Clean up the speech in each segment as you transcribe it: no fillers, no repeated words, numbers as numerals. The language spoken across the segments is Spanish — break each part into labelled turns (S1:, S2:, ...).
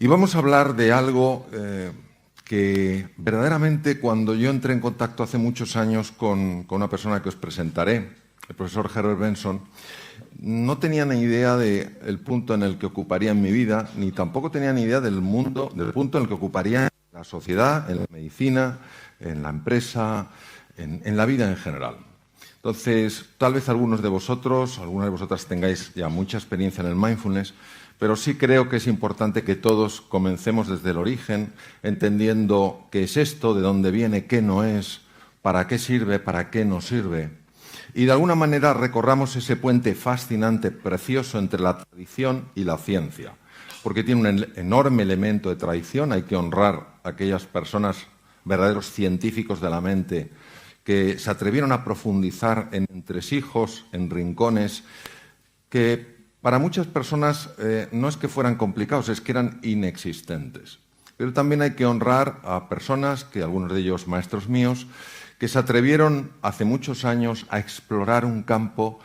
S1: Y vamos a hablar de algo que verdaderamente cuando yo entré en contacto hace muchos años con una persona que os presentaré, el profesor Herbert Benson, no tenía ni idea del punto en el que ocuparía en mi vida, ni tampoco tenía ni idea del punto en el que ocuparía en la sociedad, en la medicina, en la empresa, en la vida en general. Entonces, tal vez algunas de vosotras tengáis ya mucha experiencia en el mindfulness, pero sí creo que es importante que todos comencemos desde el origen, entendiendo qué es esto, de dónde viene, qué no es, para qué sirve, para qué no sirve. Y de alguna manera recorramos ese puente fascinante, precioso, entre la tradición y la ciencia, porque tiene un enorme elemento de tradición. Hay que honrar a aquellas personas, verdaderos científicos de la mente, que se atrevieron a profundizar en entresijos, en rincones, que para muchas personas no es que fueran complicados, es que eran inexistentes. Pero también hay que honrar a personas, que algunos de ellos maestros míos, que se atrevieron hace muchos años a explorar un campo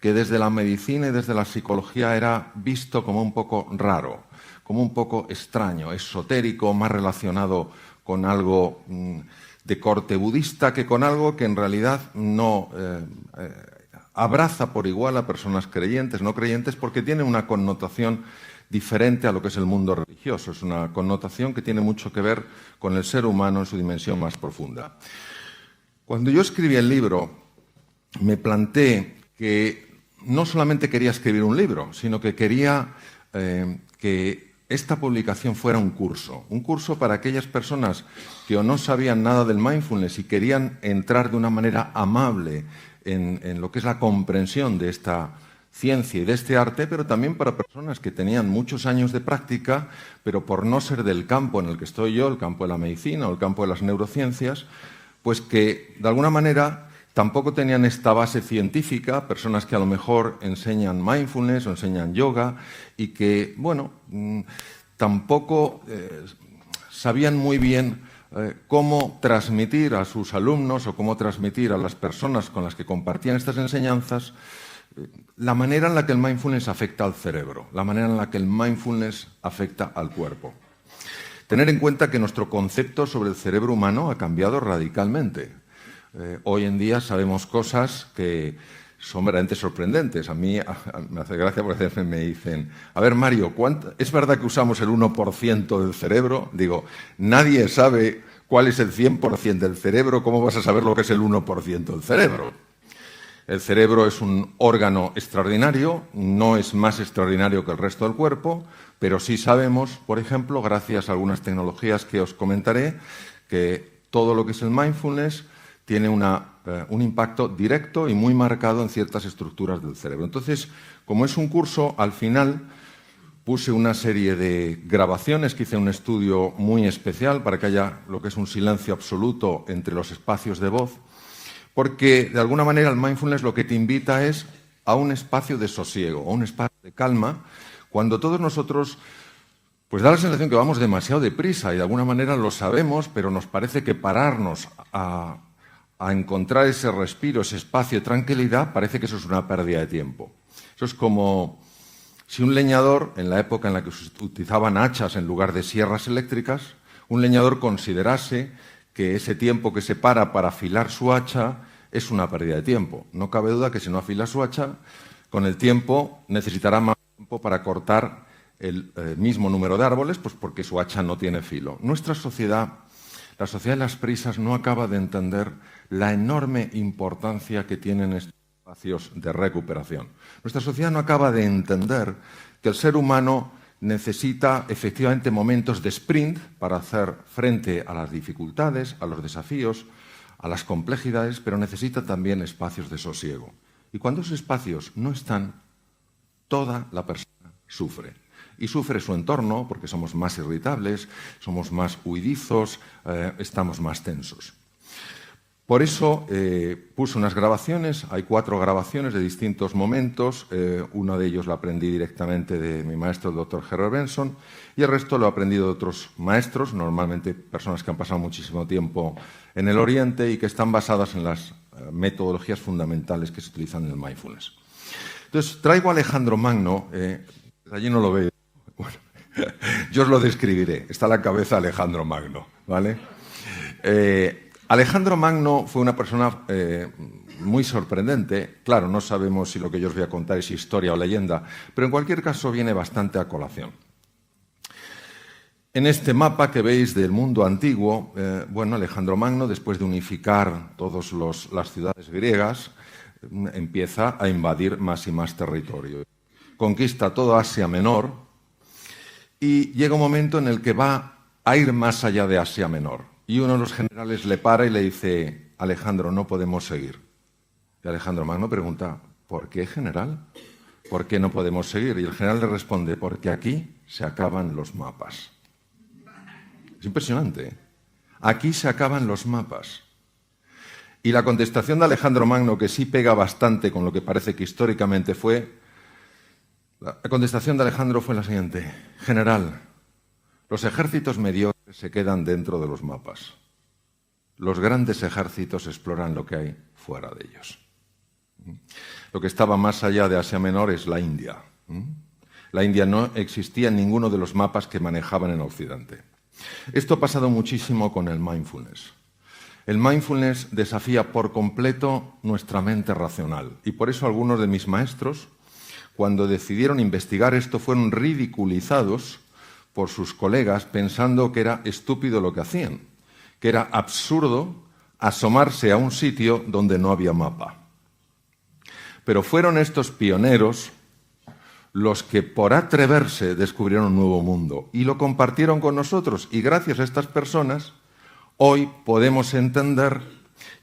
S1: que desde la medicina y desde la psicología era visto como un poco raro, como un poco extraño, esotérico, más relacionado con algo de corte budista que con algo que en realidad no abraza por igual a personas creyentes, no creyentes, porque tiene una connotación diferente a lo que es el mundo religioso. Es una connotación que tiene mucho que ver con el ser humano en su dimensión más profunda. Cuando yo escribí el libro, me planteé que no solamente quería escribir un libro, sino que quería que esta publicación fuera un curso para aquellas personas que o no sabían nada del mindfulness y querían entrar de una manera amable en lo que es la comprensión de esta ciencia y de este arte, pero también para personas que tenían muchos años de práctica, pero por no ser del campo en el que estoy yo, el campo de la medicina o el campo de las neurociencias, pues que de alguna manera tampoco tenían esta base científica, personas que a lo mejor enseñan mindfulness o enseñan yoga y que, bueno, tampoco sabían muy bien cómo transmitir a sus alumnos o cómo transmitir a las personas con las que compartían estas enseñanzas la manera en la que el mindfulness afecta al cerebro, la manera en la que el mindfulness afecta al cuerpo. Tener en cuenta que nuestro concepto sobre el cerebro humano ha cambiado radicalmente. Hoy en día sabemos cosas que son verdaderamente sorprendentes. A mí me hace gracia porque a veces me dicen, a ver, Mario, ¿es verdad que usamos el 1% del cerebro? Digo, nadie sabe cuál es el 100% del cerebro, ¿cómo vas a saber lo que es el 1% del cerebro? El cerebro es un órgano extraordinario, no es más extraordinario que el resto del cuerpo, pero sí sabemos, por ejemplo, gracias a algunas tecnologías que os comentaré, que todo lo que es el mindfulness tiene un impacto directo y muy marcado en ciertas estructuras del cerebro. Entonces, como es un curso, al final puse una serie de grabaciones, que hice un estudio muy especial para que haya lo que es un silencio absoluto entre los espacios de voz, porque de alguna manera el mindfulness lo que te invita es a un espacio de sosiego, a un espacio de calma, cuando todos nosotros pues da la sensación que vamos demasiado deprisa y de alguna manera lo sabemos, pero nos parece que pararnos a encontrar ese respiro, ese espacio de tranquilidad, parece que eso es una pérdida de tiempo. Eso es como si un leñador, en la época en la que se utilizaban hachas en lugar de sierras eléctricas, un leñador considerase que ese tiempo que se para afilar su hacha es una pérdida de tiempo. No cabe duda que si no afila su hacha, con el tiempo necesitará más tiempo para cortar el mismo número de árboles, pues porque su hacha no tiene filo. Nuestra sociedad, la sociedad de las prisas, no acaba de entender la enorme importancia que tienen estos espacios de recuperación. Nuestra sociedad no acaba de entender que el ser humano necesita efectivamente momentos de sprint para hacer frente a las dificultades, a los desafíos, a las complejidades, pero necesita también espacios de sosiego. Y cuando esos espacios no están, toda la persona sufre. Y sufre su entorno porque somos más irritables, somos más huidizos, estamos más tensos. Por eso puse unas grabaciones, hay 4 grabaciones de distintos momentos, uno de ellos lo aprendí directamente de mi maestro, el Dr. Herbert Benson, y el resto lo he aprendido de otros maestros, normalmente personas que han pasado muchísimo tiempo en el Oriente y que están basadas en las metodologías fundamentales que se utilizan en el mindfulness. Entonces, traigo a Alejandro Magno, allí no lo veo, bueno, Yo os lo describiré. Está a la cabeza Alejandro Magno, ¿vale? Alejandro Magno fue una persona muy sorprendente. Claro, no sabemos si lo que yo os voy a contar es historia o leyenda, pero en cualquier caso viene bastante a colación. En este mapa que veis del mundo antiguo, Alejandro Magno, después de unificar todas las ciudades griegas, empieza a invadir más y más territorio. Conquista toda Asia Menor y llega un momento en el que va a ir más allá de Asia Menor. Y uno de los generales le para y le dice: Alejandro, no podemos seguir. Y Alejandro Magno pregunta: ¿por qué, general? ¿Por qué no podemos seguir? Y el general le responde: porque aquí se acaban los mapas. Es impresionante, ¿eh? Aquí se acaban los mapas. Y la contestación de Alejandro Magno, que sí pega bastante con lo que parece que históricamente fue, la contestación de Alejandro fue la siguiente: general, los ejércitos mediocres se quedan dentro de los mapas. Los grandes ejércitos exploran lo que hay fuera de ellos. Lo que estaba más allá de Asia Menor es la India. La India no existía en ninguno de los mapas que manejaban en Occidente. Esto ha pasado muchísimo con el mindfulness. El mindfulness desafía por completo nuestra mente racional y por eso algunos de mis maestros, cuando decidieron investigar esto, fueron ridiculizados por sus colegas pensando que era estúpido lo que hacían, que era absurdo asomarse a un sitio donde no había mapa. Pero fueron estos pioneros los que por atreverse descubrieron un nuevo mundo y lo compartieron con nosotros, y gracias a estas personas hoy podemos entender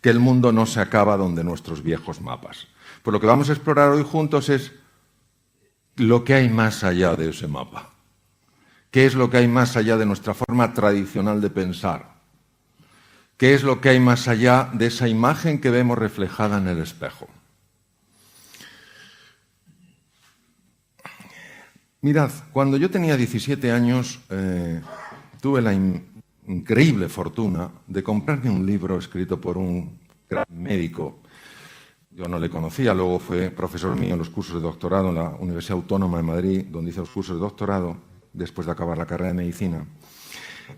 S1: que el mundo no se acaba donde nuestros viejos mapas. Pues lo que vamos a explorar hoy juntos es lo que hay más allá de ese mapa. ¿Qué es lo que hay más allá de nuestra forma tradicional de pensar? ¿Qué es lo que hay más allá de esa imagen que vemos reflejada en el espejo? Mirad, cuando yo tenía 17 años, tuve la increíble fortuna de comprarme un libro escrito por un gran médico. Yo no le conocía, luego fue profesor mío en los cursos de doctorado en la Universidad Autónoma de Madrid, donde hice los cursos de doctorado, después de acabar la carrera de medicina.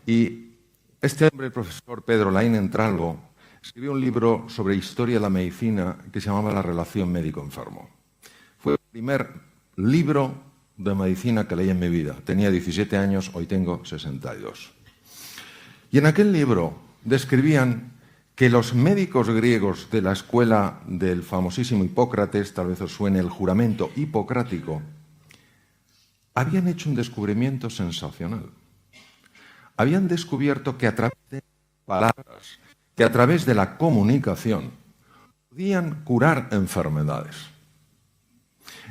S1: Y este hombre, el profesor Pedro Laín Entralgo, escribió un libro sobre historia de la medicina que se llamaba La relación médico-enfermo. Fue el primer libro de medicina que leí en mi vida. Tenía 17 años, hoy tengo 62. Y en aquel libro describían que los médicos griegos de la escuela del famosísimo Hipócrates, tal vez os suene el juramento hipocrático, habían hecho un descubrimiento sensacional. Habían descubierto que a través de palabras, que a través de la comunicación, podían curar enfermedades.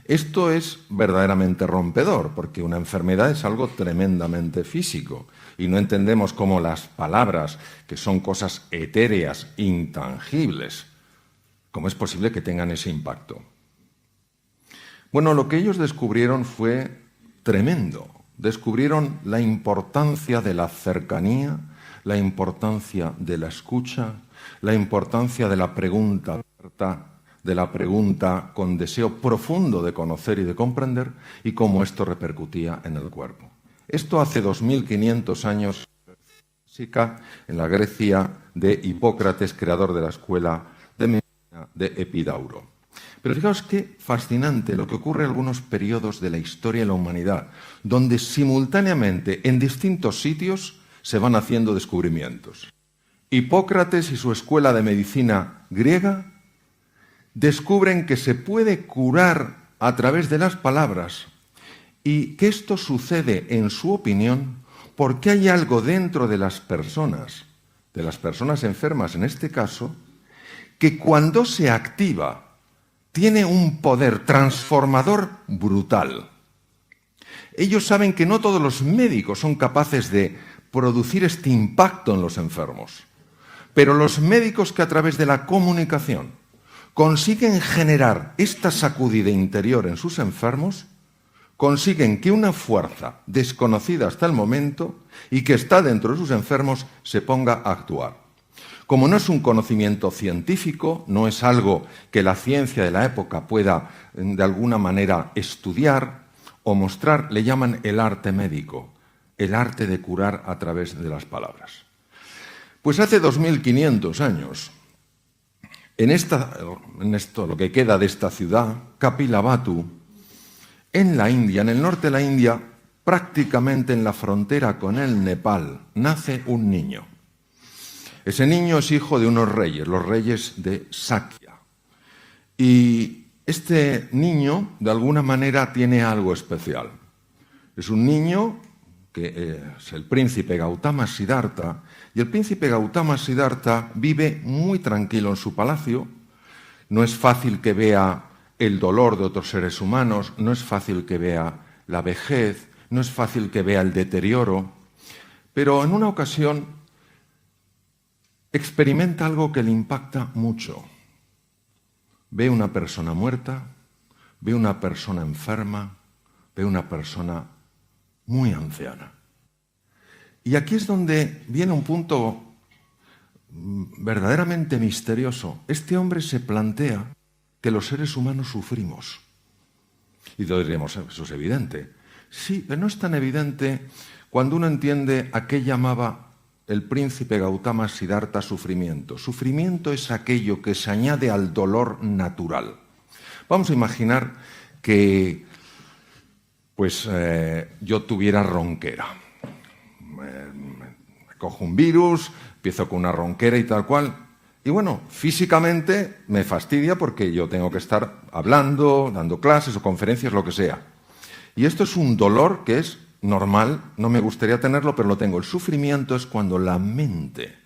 S1: Esto es verdaderamente rompedor, porque una enfermedad es algo tremendamente físico y no entendemos cómo las palabras, que son cosas etéreas, intangibles, cómo es posible que tengan ese impacto. Bueno, lo que ellos descubrieron fue tremendo. Descubrieron la importancia de la cercanía, la importancia de la escucha, la importancia de la pregunta abierta, de la pregunta con deseo profundo de conocer y de comprender, y cómo esto repercutía en el cuerpo. Esto hace 2500 años en la Grecia de Hipócrates, creador de la escuela de medicina de Epidauro. Pero fijaos qué fascinante lo que ocurre en algunos periodos de la historia de la humanidad, donde simultáneamente en distintos sitios se van haciendo descubrimientos. Hipócrates y su escuela de medicina griega descubren que se puede curar a través de las palabras y que esto sucede, en su opinión, porque hay algo dentro de las personas enfermas en este caso, que cuando se activa tiene un poder transformador brutal. Ellos saben que no todos los médicos son capaces de producir este impacto en los enfermos, pero los médicos que a través de la comunicación consiguen generar esta sacudida interior en sus enfermos, consiguen que una fuerza desconocida hasta el momento y que está dentro de sus enfermos se ponga a actuar. Como no es un conocimiento científico, no es algo que la ciencia de la época pueda de alguna manera estudiar o mostrar, le llaman el arte médico. el arte de curar a través de las palabras. Pues hace 2500 años, en esto, lo que queda de esta ciudad, Kapilavatthu, en la India, en el norte de la India, prácticamente en la frontera con el Nepal, nace un niño. Ese niño es hijo de unos reyes, los reyes de Sakya. Y este niño, de alguna manera, tiene algo especial. Es un niño que es el príncipe Gautama Siddhartha, y el príncipe Gautama Siddhartha vive muy tranquilo en su palacio. No es fácil que vea el dolor de otros seres humanos, no es fácil que vea la vejez, no es fácil que vea el deterioro, pero en una ocasión experimenta algo que le impacta mucho. Ve una persona muerta, ve una persona enferma, ve una persona muy anciana. Y aquí es donde viene un punto verdaderamente misterioso. Este hombre se plantea que los seres humanos sufrimos. Y todos diríamos, eso es evidente. Sí, pero no es tan evidente cuando uno entiende a qué llamaba el príncipe Gautama Siddhartha sufrimiento. Sufrimiento es aquello que se añade al dolor natural. Vamos a imaginar que yo tuviera ronquera. Me cojo un virus, empiezo con una ronquera y tal cual. Y bueno, físicamente me fastidia porque yo tengo que estar hablando, dando clases o conferencias, lo que sea. Y esto es un dolor que es normal, no me gustaría tenerlo, pero lo tengo. El sufrimiento es cuando la mente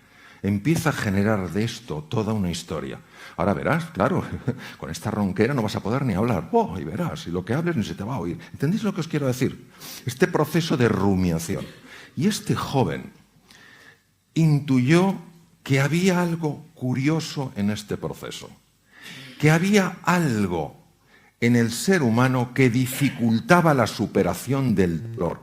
S1: empieza a generar de esto toda una historia. Ahora verás, claro, con esta ronquera no vas a poder ni hablar. Oh, y verás, y lo que hables ni se te va a oír. ¿Entendéis lo que os quiero decir? Este proceso de rumiación. Y este joven intuyó que había algo curioso en este proceso, que había algo en el ser humano que dificultaba la superación del dolor,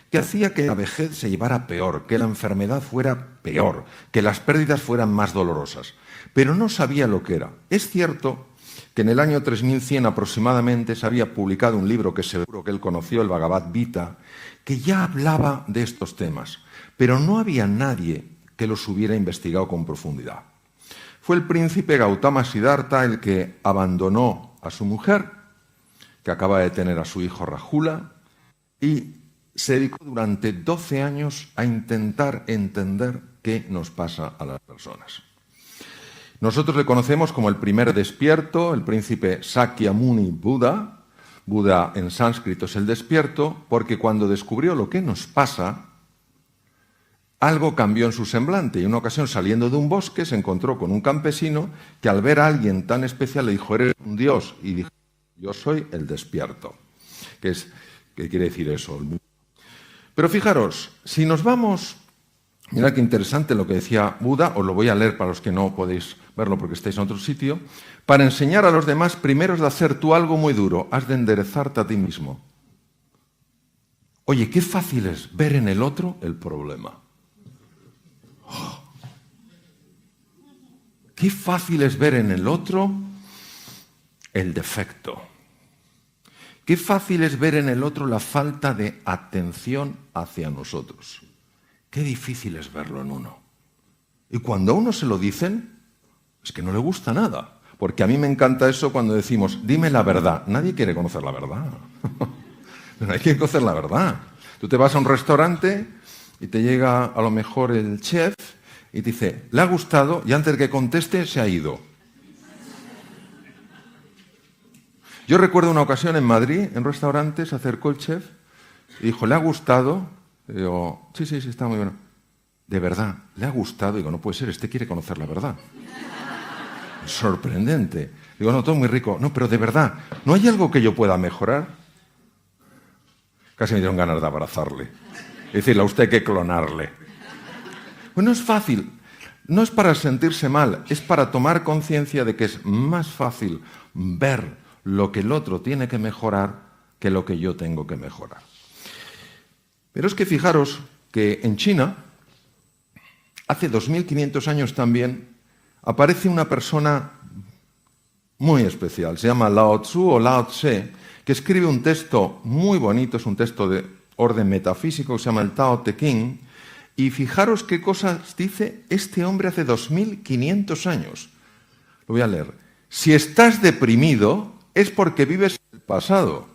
S1: que hacía que la vejez se llevara peor, que la enfermedad fuera peor, que las pérdidas fueran más dolorosas. Pero no sabía lo que era. Es cierto que en el año 3100 aproximadamente se había publicado un libro que seguro que él conoció, el Bhagavad Gita, que ya hablaba de estos temas, pero no había nadie que los hubiera investigado con profundidad. Fue el príncipe Gautama Siddhartha el que abandonó a su mujer, que acaba de tener a su hijo Rahula, y se dedicó durante 12 años a intentar entender qué nos pasa a las personas. Nosotros le conocemos como el primer despierto, el príncipe Sakyamuni Buda. Buda en sánscrito es el despierto, porque cuando descubrió lo que nos pasa, algo cambió en su semblante. Y en una ocasión, saliendo de un bosque, se encontró con un campesino que al ver a alguien tan especial le dijo, eres un dios. Y dijo, yo soy el despierto. ¿Qué quiere decir eso? Pero fijaros, si nos vamos... Mirad qué interesante lo que decía Buda, os lo voy a leer para los que no podéis verlo porque estáis en otro sitio. Para enseñar a los demás, primero has de hacer tú algo muy duro, has de enderezarte a ti mismo. Oye, qué fácil es ver en el otro el problema. Oh. Qué fácil es ver en el otro el defecto. Qué fácil es ver en el otro la falta de atención hacia nosotros. Qué difícil es verlo en uno. Y cuando a uno se lo dicen, es que no le gusta nada. Porque a mí me encanta eso cuando decimos, dime la verdad. Nadie quiere conocer la verdad. No hay que conocer la verdad. Tú te vas a un restaurante y te llega a lo mejor el chef y te dice, ¿le ha gustado? Y antes de que conteste, se ha ido. Yo recuerdo una ocasión en Madrid, en un restaurante, se acercó el chef y dijo, ¿le ha gustado? Y digo, sí, está muy bueno. ¿De verdad? ¿Le ha gustado? Digo, no puede ser, este quiere conocer la verdad. Sorprendente. Digo, no, todo muy rico. No, pero de verdad, ¿no hay algo que yo pueda mejorar? Casi me dieron ganas de abrazarle. Y decirle, a usted hay que clonarle. Pues no es fácil. No es para sentirse mal, es para tomar conciencia de que es más fácil ver lo que el otro tiene que mejorar que lo que yo tengo que mejorar. Pero es que fijaros que en China, hace 2500 años también, aparece una persona muy especial. Se llama Lao Tzu o Lao Tse, que escribe un texto muy bonito, es un texto de orden metafísico que se llama el Tao Te Ching, y fijaros qué cosas dice este hombre hace 2500 años. Lo voy a leer. Si estás deprimido, es porque vives en el pasado.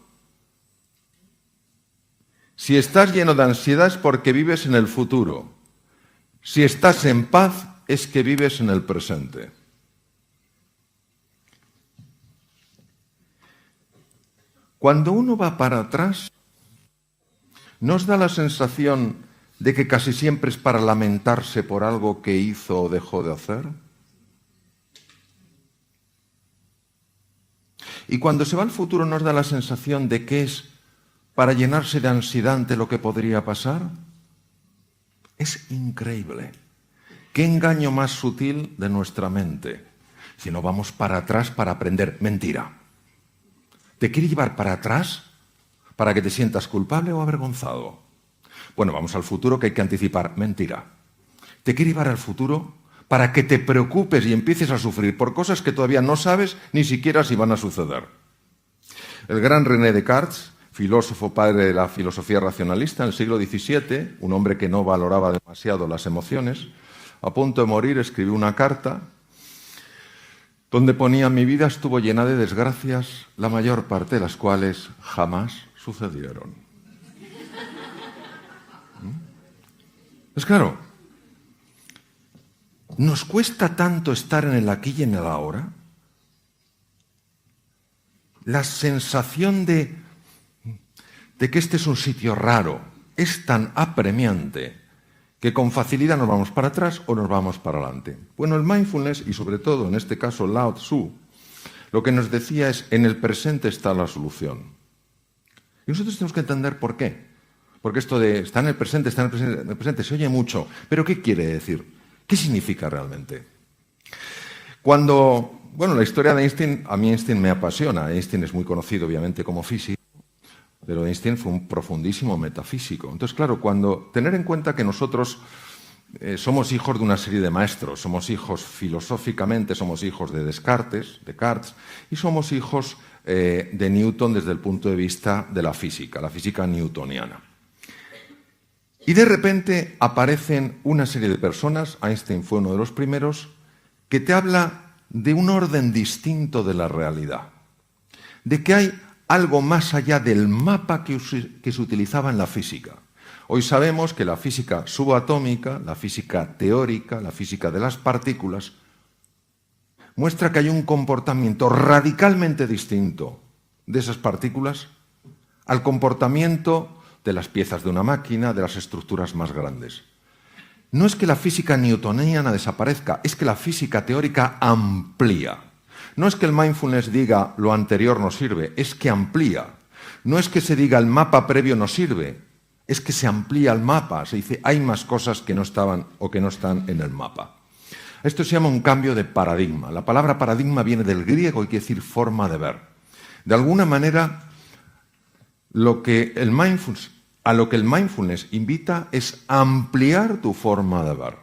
S1: Si estás lleno de ansiedad, es porque vives en el futuro. Si estás en paz, es que vives en el presente. Cuando uno va para atrás, ¿nos da la sensación de que casi siempre es para lamentarse por algo que hizo o dejó de hacer? Y cuando se va al futuro, ¿nos da la sensación de que es para llenarse de ansiedad ante lo que podría pasar? Es increíble. ¿Qué engaño más sutil de nuestra mente? Si no vamos para atrás para aprender. Mentira. ¿Te quiere llevar para atrás para que te sientas culpable o avergonzado? Bueno, vamos al futuro que hay que anticipar. Mentira. ¿Te quiere llevar al futuro para que te preocupes y empieces a sufrir por cosas que todavía no sabes ni siquiera si van a suceder? El gran René Descartes, filósofo padre de la filosofía racionalista en el siglo XVII, un hombre que no valoraba demasiado las emociones, a punto de morir escribió una carta donde ponía: mi vida estuvo llena de desgracias, la mayor parte de las cuales jamás sucedieron. Es claro, ¿nos cuesta tanto estar en el aquí y en el ahora? La sensación de que este es un sitio raro es tan apremiante que con facilidad nos vamos para atrás o nos vamos para adelante. Bueno, el mindfulness, y sobre todo en este caso Lao Tzu, lo que nos decía es: en el presente está la solución. Y nosotros tenemos que entender por qué. Porque esto de está en el presente, en el presente, se oye mucho. ¿Pero qué quiere decir? ¿Qué significa realmente? La historia de Einstein, a mí Einstein me apasiona. Einstein es muy conocido, obviamente, como físico, pero Einstein fue un profundísimo metafísico. Entonces, claro, tener en cuenta que nosotros somos hijos de una serie de maestros, somos hijos filosóficamente, somos hijos de Descartes, y somos hijos de Newton desde el punto de vista de la física newtoniana. Y de repente aparecen una serie de personas, Einstein fue uno de los primeros, que te habla de un orden distinto de la realidad, de que hay algo más allá del mapa que se utilizaba en la física. Hoy sabemos que la física subatómica, la física teórica, la física de las partículas, muestra que hay un comportamiento radicalmente distinto de esas partículas al comportamiento de las piezas de una máquina, de las estructuras más grandes. No es que la física newtoniana desaparezca, es que la física teórica amplía. No es que el mindfulness diga lo anterior no sirve, es que amplía. No es que se diga el mapa previo no sirve, es que se amplía el mapa. Se dice hay más cosas que no estaban o que no están en el mapa. Esto se llama un cambio de paradigma. La palabra paradigma viene del griego y quiere decir forma de ver. De alguna manera, a lo que el mindfulness invita es ampliar tu forma de ver.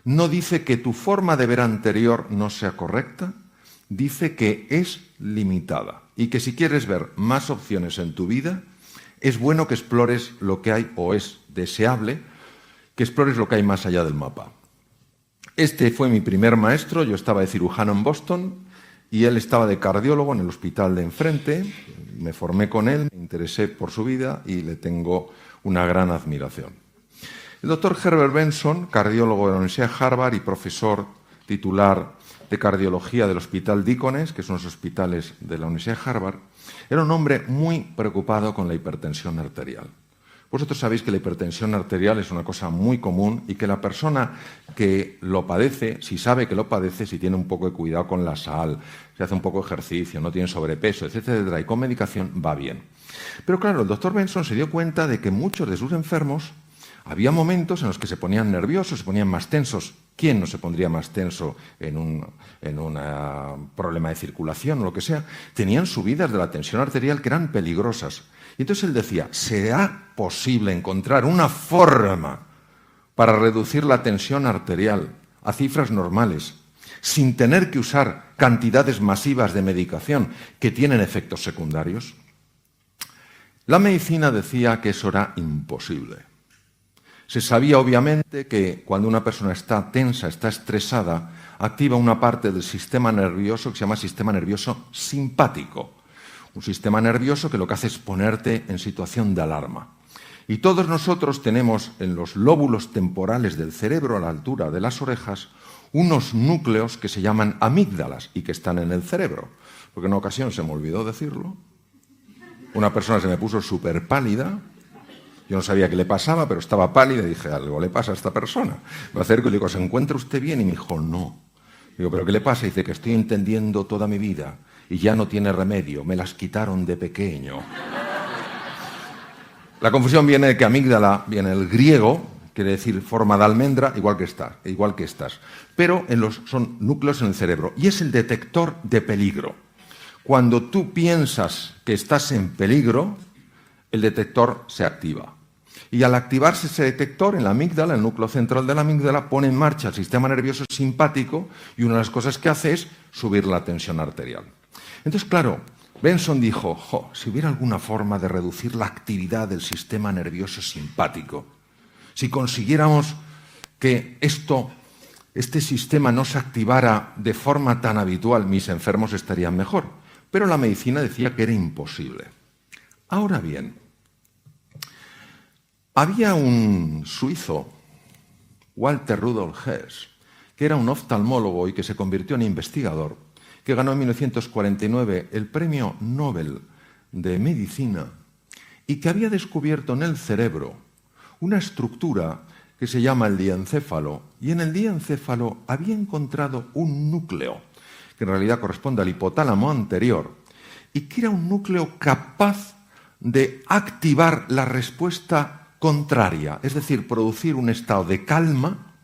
S1: No dice que tu forma de ver anterior no sea correcta, dice que es limitada y que si quieres ver más opciones en tu vida, es bueno que explores lo que hay, o es deseable que explores lo que hay más allá del mapa. Este fue mi primer maestro. Yo estaba de cirujano en Boston y él estaba de cardiólogo en el hospital de enfrente. Me formé con él, me interesé por su vida y le tengo una gran admiración. El doctor Herbert Benson, cardiólogo de la Universidad de Harvard y profesor titular de cardiología del Hospital Deaconess, que son los hospitales de la Universidad de Harvard, era un hombre muy preocupado con la hipertensión arterial. Vosotros sabéis que la hipertensión arterial es una cosa muy común y que la persona que lo padece, si sabe que lo padece, si tiene un poco de cuidado con la sal, si hace un poco de ejercicio, no tiene sobrepeso, etcétera, y con medicación va bien. Pero claro, el doctor Benson se dio cuenta de que muchos de sus enfermos había momentos en los que se ponían nerviosos, se ponían más tensos. ¿Quién no se pondría más tenso en un problema de circulación o lo que sea? Tenían subidas de la tensión arterial que eran peligrosas. Y entonces él decía, ¿será posible encontrar una forma para reducir la tensión arterial a cifras normales sin tener que usar cantidades masivas de medicación que tienen efectos secundarios? La medicina decía que eso era imposible. Se sabía obviamente que cuando una persona está tensa, está estresada, activa una parte del sistema nervioso que se llama sistema nervioso simpático. Un sistema nervioso que lo que hace es ponerte en situación de alarma. Y todos nosotros tenemos en los lóbulos temporales del cerebro, a la altura de las orejas, unos núcleos que se llaman amígdalas y que están en el cerebro. Porque en una ocasión se me olvidó decirlo. Una persona se me puso súper pálida. Yo no sabía qué le pasaba, pero estaba pálida y dije, algo le pasa a esta persona. Me acerco y le digo, ¿se encuentra usted bien? Y me dijo, no. Digo, ¿pero qué le pasa? Y dice que estoy entendiendo toda mi vida y ya no tiene remedio, me las quitaron de pequeño. La confusión viene de que amígdala viene del griego, quiere decir forma de almendra, igual que estas. Pero son núcleos en el cerebro y es el detector de peligro. Cuando tú piensas que estás en peligro, el detector se activa. Y al activarse ese detector en la amígdala, el núcleo central de la amígdala, pone en marcha el sistema nervioso simpático y una de las cosas que hace es subir la tensión arterial. Entonces, claro, Benson dijo, si hubiera alguna forma de reducir la actividad del sistema nervioso simpático, si consiguiéramos que este sistema no se activara de forma tan habitual, mis enfermos estarían mejor. Pero la medicina decía que era imposible. Ahora bien, había un suizo, Walter Rudolf Hess, que era un oftalmólogo y que se convirtió en investigador, que ganó en 1949 el Premio Nobel de Medicina y que había descubierto en el cerebro una estructura que se llama el diencéfalo, y en el diencéfalo había encontrado un núcleo, que en realidad corresponde al hipotálamo anterior, y que era un núcleo capaz de activar la respuesta contraria, es decir, producir un estado de calma,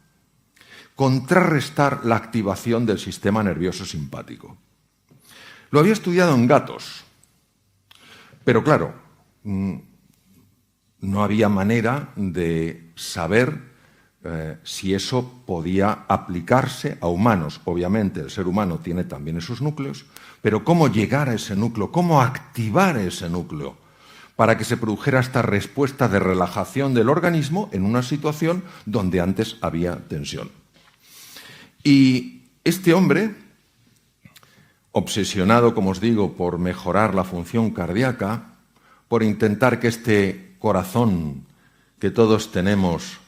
S1: contrarrestar la activación del sistema nervioso simpático. Lo había estudiado en gatos, pero claro, no había manera de saber si eso podía aplicarse a humanos. Obviamente el ser humano tiene también esos núcleos, pero cómo llegar a ese núcleo, cómo activar ese núcleo para que se produjera esta respuesta de relajación del organismo en una situación donde antes había tensión. Y este hombre, obsesionado, como os digo, por mejorar la función cardíaca, por intentar que este corazón que todos tenemos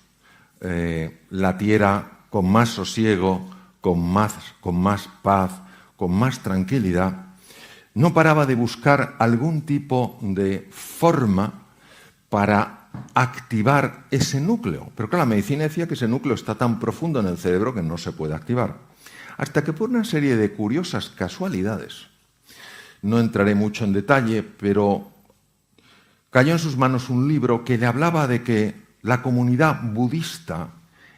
S1: latiera con más sosiego, con más paz, con más tranquilidad, no paraba de buscar algún tipo de forma para activar ese núcleo. Pero claro, la medicina decía que ese núcleo está tan profundo en el cerebro que no se puede activar. Hasta que por una serie de curiosas casualidades, no entraré mucho en detalle, pero cayó en sus manos un libro que le hablaba de que la comunidad budista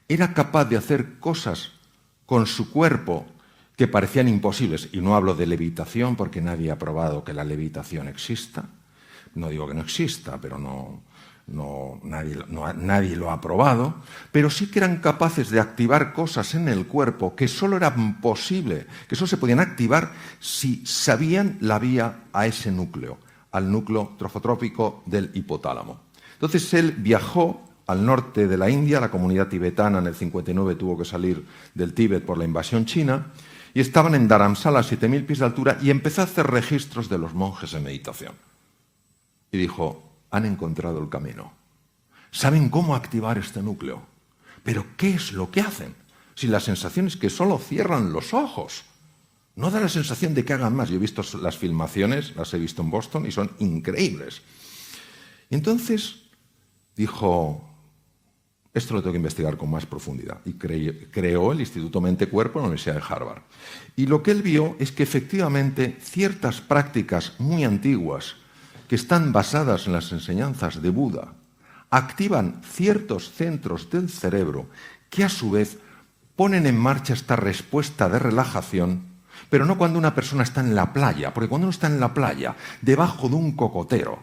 S1: era capaz de hacer cosas con su cuerpo que parecían imposibles. Y no hablo de levitación porque nadie ha probado que la levitación exista. No digo que no exista, pero nadie lo ha probado. Pero sí que eran capaces de activar cosas en el cuerpo que solo eran posible, que solo se podían activar si sabían la vía a ese núcleo, al núcleo trofotrópico del hipotálamo. Entonces él viajó al norte de la India, la comunidad tibetana en el 59 tuvo que salir del Tíbet por la invasión china, y estaban en Dharamsala a 7.000 pies de altura, y empezó a hacer registros de los monjes en meditación. Y dijo, han encontrado el camino. Saben cómo activar este núcleo. Pero ¿qué es lo que hacen? Si la sensación es que solo cierran los ojos. No da la sensación de que hagan más. Yo he visto las filmaciones, las he visto en Boston, y son increíbles. Y entonces dijo, esto lo tengo que investigar con más profundidad. Y creó el Instituto Mente-Cuerpo en la Universidad de Harvard. Y lo que él vio es que efectivamente ciertas prácticas muy antiguas que están basadas en las enseñanzas de Buda activan ciertos centros del cerebro que a su vez ponen en marcha esta respuesta de relajación, pero no cuando una persona está en la playa, porque cuando uno está en la playa, debajo de un cocotero,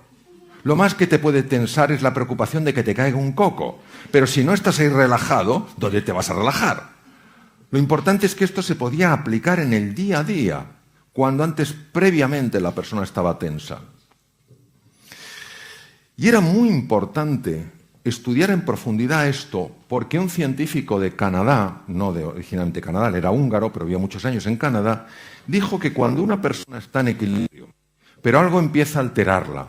S1: lo más que te puede tensar es la preocupación de que te caiga un coco. Pero si no estás ahí relajado, ¿dónde te vas a relajar? Lo importante es que esto se podía aplicar en el día a día, cuando antes previamente la persona estaba tensa. Y era muy importante estudiar en profundidad esto, porque un científico de Canadá, no de originalmente Canadá, él era húngaro, pero vivió muchos años en Canadá, dijo que cuando una persona está en equilibrio, pero algo empieza a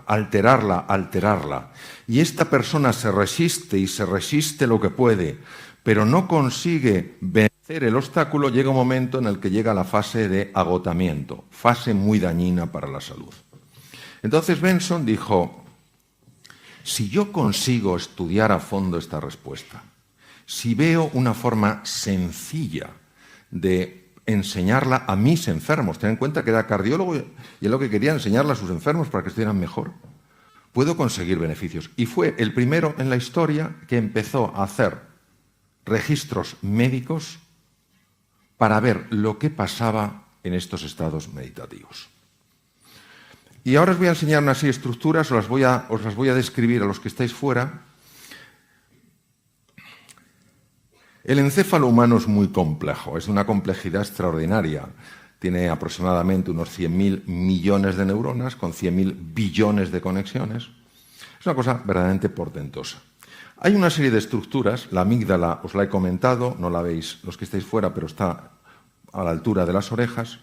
S1: alterarla, y esta persona se resiste y se resiste lo que puede, pero no consigue vencer el obstáculo, llega un momento en el que llega la fase de agotamiento, fase muy dañina para la salud. Entonces Benson dijo, si yo consigo estudiar a fondo esta respuesta, si veo una forma sencilla de enseñarla a mis enfermos, ten en cuenta que era cardiólogo y es lo que quería, enseñarla a sus enfermos para que estuvieran mejor, puedo conseguir beneficios. Y fue el primero en la historia que empezó a hacer registros médicos para ver lo que pasaba en estos estados meditativos. Y ahora os voy a enseñar unas estructuras, os las voy a describir a los que estáis fuera. El encéfalo humano es muy complejo, es de una complejidad extraordinaria. Tiene aproximadamente unos 100.000 millones de neuronas con 100.000 billones de conexiones. Es una cosa verdaderamente portentosa. Hay una serie de estructuras, la amígdala os la he comentado, no la veis los que estáis fuera, pero está a la altura de las orejas.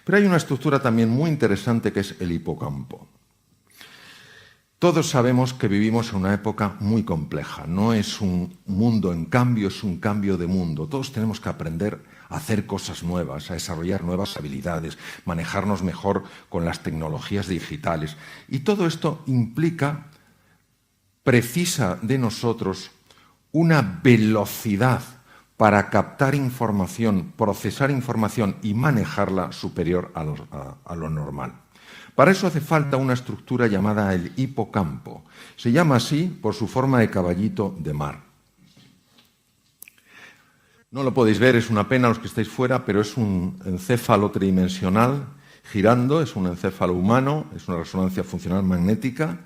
S1: Pero hay una estructura también muy interesante que es el hipocampo. Todos sabemos que vivimos en una época muy compleja. No es un mundo en cambio, es un cambio de mundo. Todos tenemos que aprender a hacer cosas nuevas, a desarrollar nuevas habilidades, manejarnos mejor con las tecnologías digitales. Y todo esto precisa de nosotros una velocidad para captar información, procesar información y manejarla superior a lo normal. Para eso hace falta una estructura llamada el hipocampo. Se llama así por su forma de caballito de mar. No lo podéis ver, es una pena los que estáis fuera, pero es un encéfalo tridimensional girando, es un encéfalo humano, es una resonancia funcional magnética.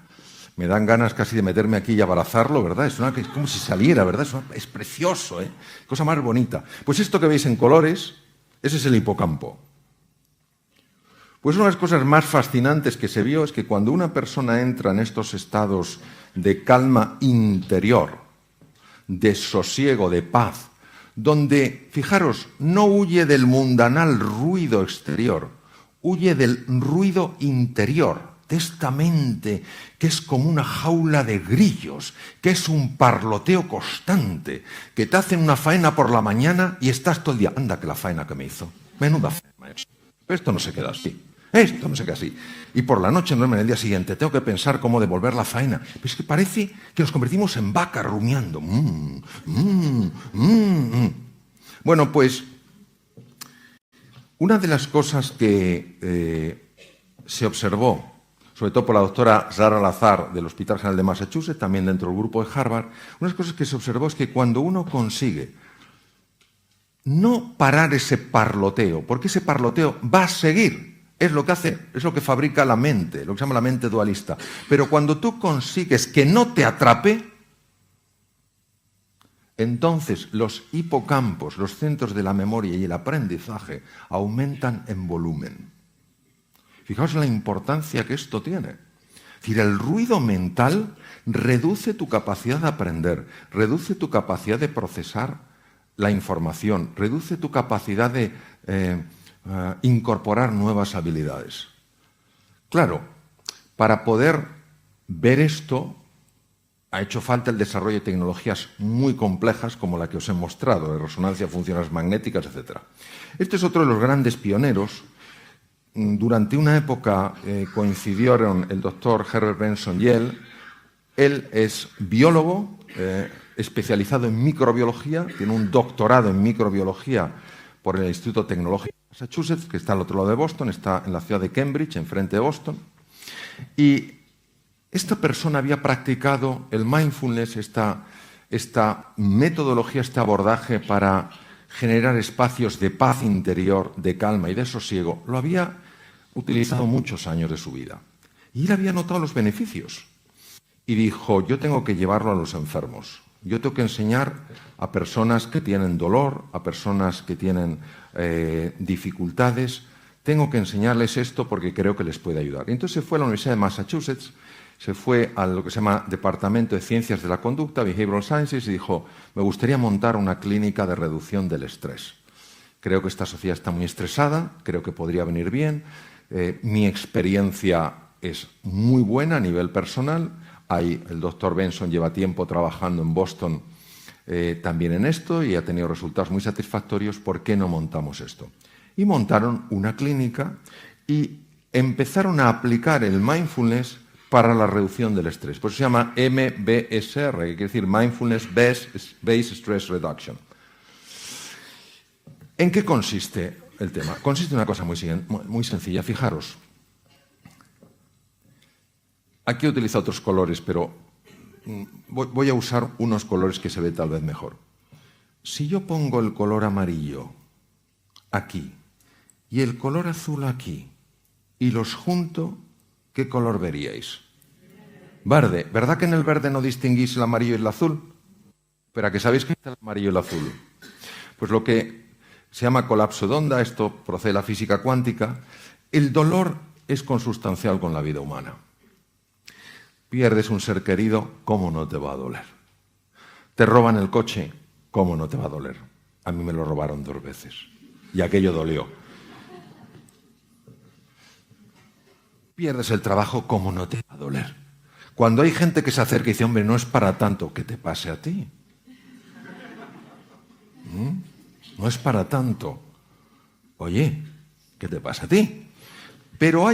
S1: Me dan ganas casi de meterme aquí y abrazarlo, ¿verdad? Es como si saliera, ¿verdad? Es precioso, ¿eh? Cosa más bonita. Pues esto que veis en colores, ese es el hipocampo. Pues una de las cosas más fascinantes que se vio es que cuando una persona entra en estos estados de calma interior, de sosiego, de paz, donde, fijaros, no huye del mundanal ruido exterior, huye del ruido interior, de esta mente que es como una jaula de grillos, que es un parloteo constante, que te hacen una faena por la mañana y estás todo el día, anda que la faena que me hizo, menuda faena. Esto no se queda así, esto no se queda así. Y por la noche, no, en el día siguiente, tengo que pensar cómo devolver la faena. Pero es que parece que nos convertimos en vacas rumiando. Bueno, pues una de las cosas que se observó, sobre todo por la doctora Zara Lazar del Hospital General de Massachusetts, también dentro del grupo de Harvard, unas cosas que se observó es que cuando uno consigue no parar ese parloteo, porque ese parloteo va a seguir, es lo que hace, es lo que fabrica la mente, lo que se llama la mente dualista, pero cuando tú consigues que no te atrape, entonces los hipocampos, los centros de la memoria y el aprendizaje aumentan en volumen. Fijaos la importancia que esto tiene. Es decir, el ruido mental reduce tu capacidad de aprender, reduce tu capacidad de procesar la información, reduce tu capacidad de incorporar nuevas habilidades. Claro, para poder ver esto, ha hecho falta el desarrollo de tecnologías muy complejas como la que os he mostrado, de resonancia funcionales magnéticas, etc. Este es otro de los grandes pioneros. Durante una época coincidieron el doctor Herbert Benson y él. Él es biólogo, especializado en microbiología, tiene un doctorado en microbiología por el Instituto Tecnológico de Massachusetts, que está al otro lado de Boston, está en la ciudad de Cambridge, enfrente de Boston. Y esta persona había practicado el mindfulness, esta metodología, este abordaje para generar espacios de paz interior, de calma y de sosiego, lo había utilizado muchos años de su vida. Y él había notado los beneficios. Y dijo, yo tengo que llevarlo a los enfermos. Yo tengo que enseñar a personas que tienen dolor, a personas que tienen dificultades. Tengo que enseñarles esto porque creo que les puede ayudar. Y entonces fue a la Universidad de Massachusetts, se fue a lo que se llama Departamento de Ciencias de la Conducta, Behavioral Sciences, y dijo, me gustaría montar una clínica de reducción del estrés. Creo que esta sociedad está muy estresada, creo que podría venir bien. Mi experiencia es muy buena a nivel personal. El doctor Benson lleva tiempo trabajando en Boston también en esto y ha tenido resultados muy satisfactorios. ¿Por qué no montamos esto? Y montaron una clínica y empezaron a aplicar el mindfulness para la reducción del estrés. Por eso se llama MBSR, que quiere decir Mindfulness Based Stress Reduction. ¿En qué consiste el tema? Consiste en una cosa muy sencilla. Fijaros, aquí he utilizado otros colores, pero voy a usar unos colores que se ve tal vez mejor. Si yo pongo el color amarillo aquí y el color azul aquí y los junto, ¿qué color veríais? Verde. ¿Verdad que en el verde no distinguís el amarillo y el azul? Pero ¿a que sabéis que está el amarillo y el azul? Pues lo que se llama colapso de onda, esto procede de la física cuántica. El dolor es consustancial con la vida humana. Pierdes un ser querido, ¿cómo no te va a doler? Te roban el coche, ¿cómo no te va a doler? A mí me lo robaron 2 veces y aquello dolió. Pierdes el trabajo, ¿cómo no te va a doler? Cuando hay gente que se acerca y dice, hombre, no es para tanto, que te pase a ti. No es para tanto. Oye, ¿qué te pasa a ti? Pero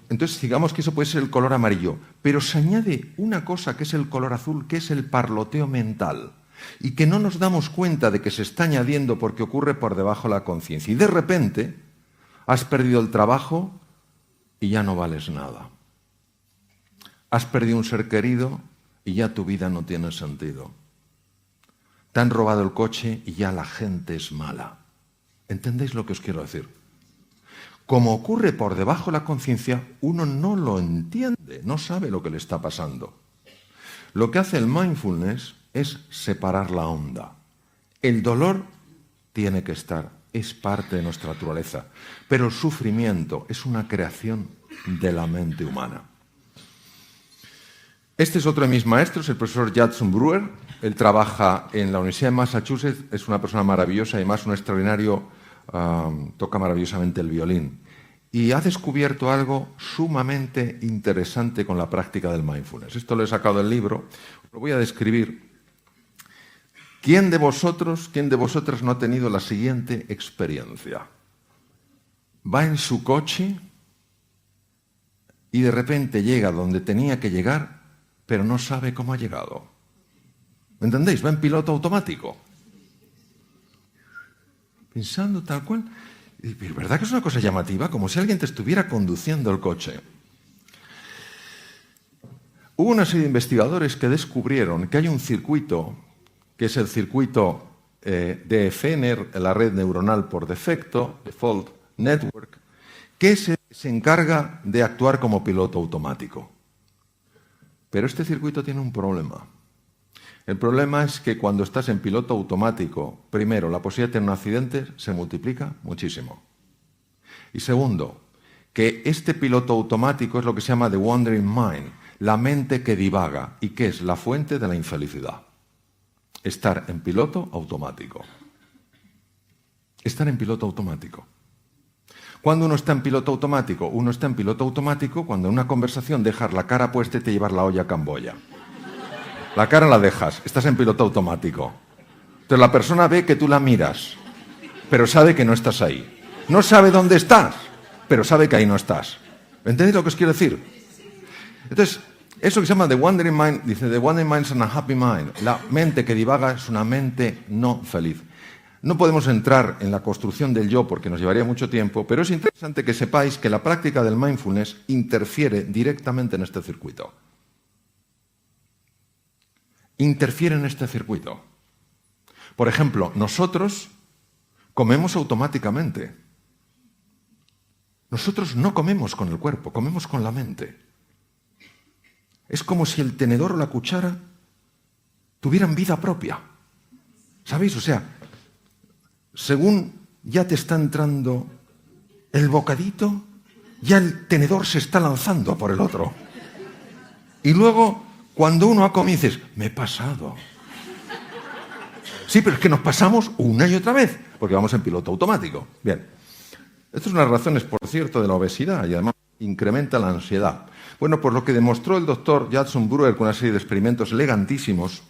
S1: entonces digamos que eso puede ser el color amarillo, pero se añade una cosa que es el color azul, que es el parloteo mental, y que no nos damos cuenta de que se está añadiendo porque ocurre por debajo de la conciencia. Y de repente has perdido el trabajo y ya no vales nada. Has perdido un ser querido y ya tu vida no tiene sentido. Te han robado el coche y ya la gente es mala. ¿Entendéis lo que os quiero decir? Como ocurre por debajo de la conciencia, uno no lo entiende, no sabe lo que le está pasando. Lo que hace el mindfulness es separar la onda. El dolor tiene que estar, es parte de nuestra naturaleza, pero el sufrimiento es una creación de la mente humana. Este es otro de mis maestros, el profesor Judson Brewer. Él trabaja en la Universidad de Massachusetts, es una persona maravillosa, además un extraordinario, toca maravillosamente el violín. Y ha descubierto algo sumamente interesante con la práctica del mindfulness. Esto lo he sacado del libro, lo voy a describir. ¿Quién de vosotras no ha tenido la siguiente experiencia? Va en su coche y de repente llega donde tenía que llegar, pero no sabe cómo ha llegado. ¿Me entendéis? Va en piloto automático. Pensando tal cual. Pero ¿verdad que es una cosa llamativa? Como si alguien te estuviera conduciendo el coche. Hubo una serie de investigadores que descubrieron que hay un circuito, que es el circuito DFN, la red neuronal por defecto, Default Network, que se encarga de actuar como piloto automático. Pero este circuito tiene un problema. El problema es que cuando estás en piloto automático, primero, la posibilidad de tener un accidente se multiplica muchísimo. Y segundo, que este piloto automático es lo que se llama the wandering mind, la mente que divaga, y que es la fuente de la infelicidad. Estar en piloto automático. Estar en piloto automático. ¿Cuándo uno está en piloto automático? Uno está en piloto automático cuando en una conversación dejas la cara puesta y te llevas la olla a Camboya. La cara la dejas, estás en piloto automático. Entonces la persona ve que tú la miras, pero sabe que no estás ahí. No sabe dónde estás, pero sabe que ahí no estás. ¿Entendéis lo que os quiero decir? Entonces, eso que se llama the wandering mind, dice, the wandering mind is an unhappy mind. La mente que divaga es una mente no feliz. No podemos entrar en la construcción del yo porque nos llevaría mucho tiempo, pero es interesante que sepáis que la práctica del mindfulness interfiere directamente en este circuito. Interfiere en este circuito. Por ejemplo, nosotros comemos automáticamente. Nosotros no comemos con el cuerpo, comemos con la mente. Es como si el tenedor o la cuchara tuvieran vida propia. ¿Sabéis? O sea, según ya te está entrando el bocadito, ya el tenedor se está lanzando por el otro. Y luego, cuando uno ha comido, dices, me he pasado. Sí, pero es que nos pasamos una y otra vez, porque vamos en piloto automático. Bien. Estas son las razones, por cierto, de la obesidad y además incrementa la ansiedad. Bueno, pues lo que demostró el doctor Judson Brewer con una serie de experimentos elegantísimos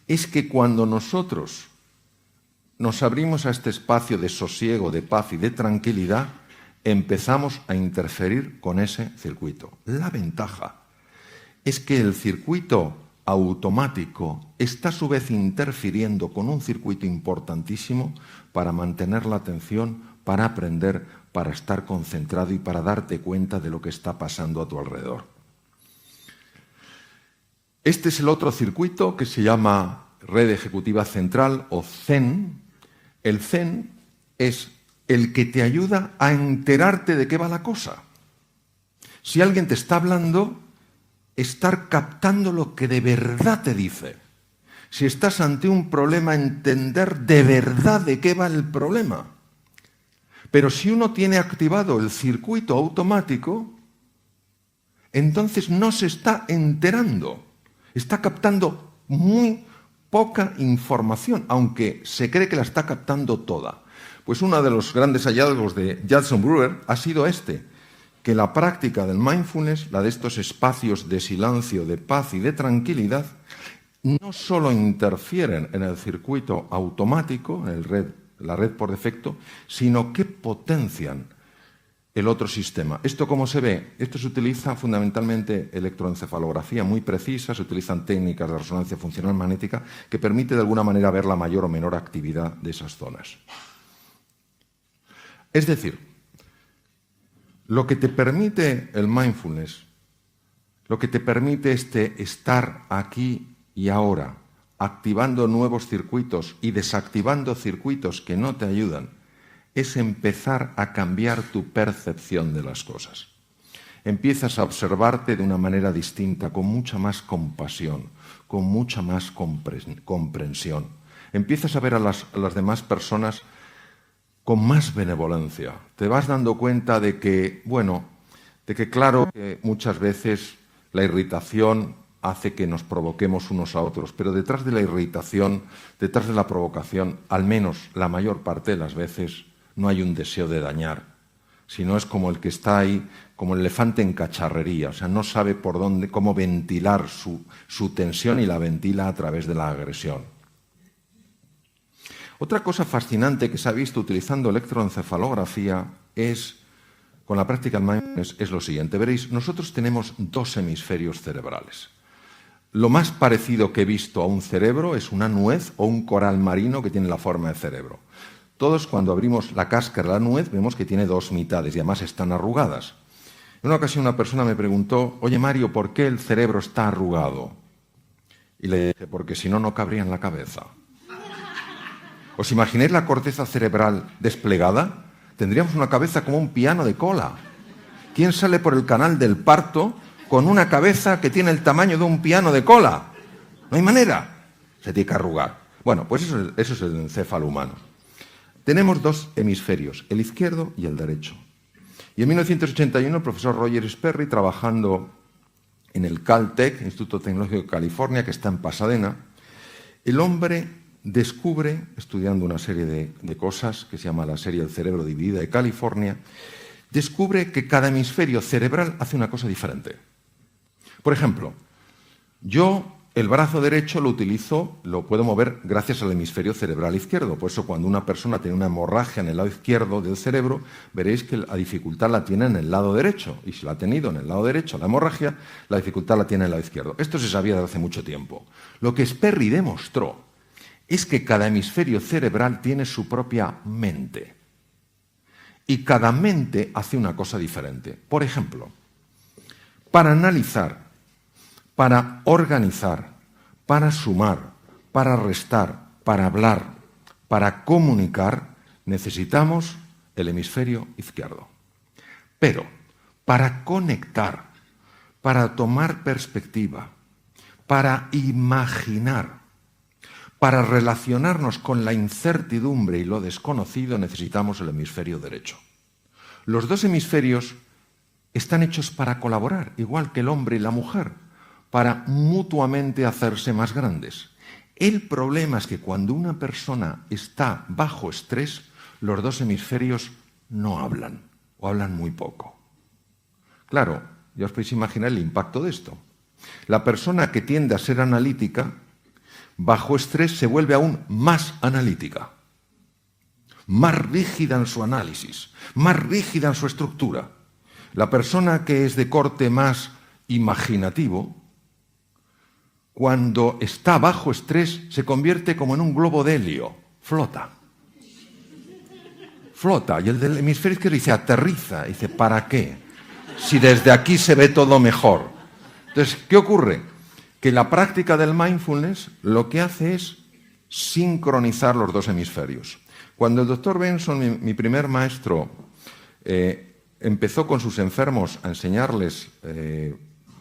S1: es que cuando nosotros nos abrimos a este espacio de sosiego, de paz y de tranquilidad, empezamos a interferir con ese circuito. La ventaja es que el circuito automático está a su vez interfiriendo con un circuito importantísimo para mantener la atención, para aprender, para estar concentrado y para darte cuenta de lo que está pasando a tu alrededor. Este es el otro circuito que se llama Red Ejecutiva Central o CEN. El CEN es el que te ayuda a enterarte de qué va la cosa. Si alguien te está hablando, estar captando lo que de verdad te dice. Si estás ante un problema, entender de verdad de qué va el problema. Pero si uno tiene activado el circuito automático, entonces no se está enterando. Está captando muy poca información, aunque se cree que la está captando toda. Pues uno de los grandes hallazgos de Judson Brewer ha sido que la práctica del mindfulness, la de estos espacios de silencio, de paz y de tranquilidad, no solo interfieren en el circuito automático, en la red por defecto, sino que potencian el otro sistema. ¿Esto cómo se ve? Esto se utiliza fundamentalmente electroencefalografía muy precisa, se utilizan técnicas de resonancia funcional magnética que permite de alguna manera ver la mayor o menor actividad de esas zonas. Es decir, lo que te permite el mindfulness, lo que te permite estar aquí y ahora, activando nuevos circuitos y desactivando circuitos que no te ayudan, es empezar a cambiar tu percepción de las cosas. Empiezas a observarte de una manera distinta, con mucha más compasión, con mucha más comprensión. Empiezas a ver a las demás personas con más benevolencia. Te vas dando cuenta de que, claro, que muchas veces la irritación hace que nos provoquemos unos a otros, pero detrás de la irritación, detrás de la provocación, al menos la mayor parte de las veces, no hay un deseo de dañar, sino es como el que está ahí, como el elefante en cacharrería, o sea, no sabe por dónde, cómo ventilar su tensión y la ventila a través de la agresión. Otra cosa fascinante que se ha visto utilizando electroencefalografía con la práctica del mindfulness, es lo siguiente. Veréis, nosotros tenemos dos hemisferios cerebrales. Lo más parecido que he visto a un cerebro es una nuez o un coral marino que tiene la forma de cerebro. Todos, cuando abrimos la cáscara de la nuez, vemos que tiene dos mitades y además están arrugadas. En una ocasión una persona me preguntó, oye Mario, ¿por qué el cerebro está arrugado? Y le dije, porque si no, no cabría en la cabeza. ¿Os imagináis la corteza cerebral desplegada? Tendríamos una cabeza como un piano de cola. ¿Quién sale por el canal del parto con una cabeza que tiene el tamaño de un piano de cola? No hay manera. Se tiene que arrugar. Bueno, pues eso es el encéfalo humano. Tenemos dos hemisferios, el izquierdo y el derecho. Y en 1981 el profesor Roger Sperry, trabajando en el Caltech, Instituto Tecnológico de California, que está en Pasadena, el hombre descubre, estudiando una serie de cosas que se llama la serie del cerebro dividida de California, descubre que cada hemisferio cerebral hace una cosa diferente. Por ejemplo, yo el brazo derecho lo puedo mover gracias al hemisferio cerebral izquierdo. Por eso cuando una persona tiene una hemorragia en el lado izquierdo del cerebro, veréis que la dificultad la tiene en el lado derecho. Y si la ha tenido en el lado derecho la hemorragia, la dificultad la tiene en el lado izquierdo. Esto se sabía desde hace mucho tiempo. Lo que Sperry demostró es que cada hemisferio cerebral tiene su propia mente. Y cada mente hace una cosa diferente. Por ejemplo, para analizar, para organizar, para sumar, para restar, para hablar, para comunicar, necesitamos el hemisferio izquierdo. Pero para conectar, para tomar perspectiva, para imaginar, para relacionarnos con la incertidumbre y lo desconocido, necesitamos el hemisferio derecho. Los dos hemisferios están hechos para colaborar, igual que el hombre y la mujer, para mutuamente hacerse más grandes. El problema es que cuando una persona está bajo estrés, los dos hemisferios no hablan o hablan muy poco. Claro, ya os podéis imaginar el impacto de esto. La persona que tiende a ser analítica, bajo estrés se vuelve aún más analítica, más rígida en su análisis, más rígida en su estructura. La persona que es de corte más imaginativo, cuando está bajo estrés, se convierte como en un globo de helio, flota. Flota, y el del hemisferio izquierdo dice, aterriza, dice, ¿para qué? Si desde aquí se ve todo mejor. Entonces, ¿qué ocurre? Que la práctica del mindfulness lo que hace es sincronizar los dos hemisferios. Cuando el doctor Benson, mi primer maestro, empezó con sus enfermos a enseñarles